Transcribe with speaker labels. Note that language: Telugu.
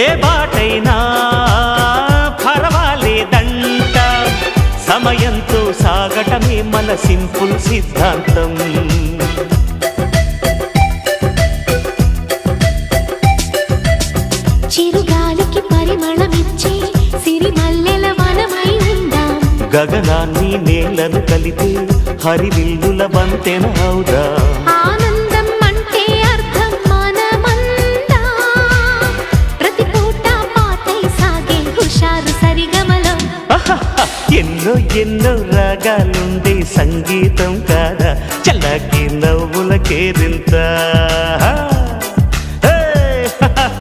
Speaker 1: ఏ బాటైనా పర్వాలేదంట, సమయంతో సాగటమే మన సింపుల్ సిద్ధాంతం.
Speaker 2: చిరుగాలికి పరిమళమిచ్చే సిరిమల్లెల వనమై ఉందాం,
Speaker 1: గగనాన్ని నేలను కలిపే హరివిల్లుల వంతెన అవుదాం.
Speaker 2: ఆనందం అంటే అర్థం మనమందా, ప్రతి పూట పాటై సాగే హుషారు సరిగమలో.
Speaker 1: ఎన్నో ఎన్నో రాగాలుండే సంగీతం కాదా, చల్లకి నవ్వుల కేరింత.